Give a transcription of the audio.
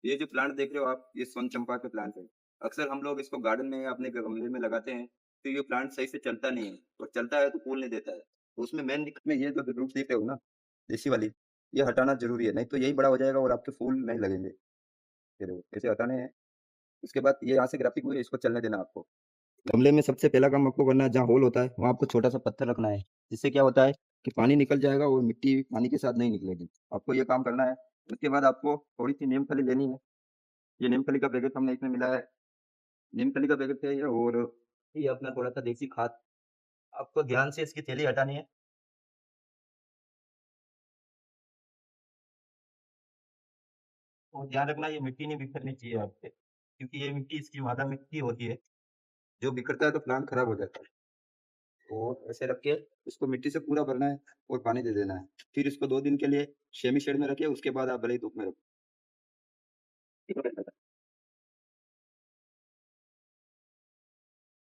ये जो प्लांट देख रहे हो आप, ये स्वर्ण चंपा के प्लांट है। अक्सर हम लोग इसको गार्डन में या अपने गमले में लगाते हैं, तो ये प्लांट सही से चलता नहीं है और चलता है तो फूल नहीं देता है। तो उसमें मेन दिक्कत में ये जो रूट्स देख रहे हो ना, देसी वाली, ये हटाना ज़रूरी है, नहीं तो यही बड़ा हो जाएगा और आपके फूल नहीं लगेंगे। फिर इसे हटाने हैं, उसके बाद ये यहाँ से ग्राफ्टिंग हुई है, इसको चलने देना आपको। गमले में सबसे पहला काम आपको करना है, जहाँ होल होता है, वहाँ आपको छोटा-सा पत्थर रखना है। जिससे क्या होता है कि पानी निकल जाएगा और मिट्टी पानी के साथ नहीं निकलेगी। आपको ये काम करना है। उसके बाद आपको थोड़ी-सी नीम खली लेनी है। ये नीम खली का पैकेट हमने इसमें मिला है। नीम खली का पैकेट है ये, और ये अपना थोड़ा-सा देसी खाद। आपको ध्यान से इसकी थैली हटानी है। और ध्यान रखना, ये मिट्टी नहीं बिखरनी चाहिए आपसे, क्योंकि ये मिट्टी इसकी मादा मिट्टी होती है। जो बिखरता है तो प्लांट खराब हो जाता है। और ऐसे रख के इसको मिट्टी से पूरा भरना है और पानी दे देना है। फिर इसको 2 दिन के लिए सेमी शेड में रखिए, उसके बाद आप भले ही धूप में रखो।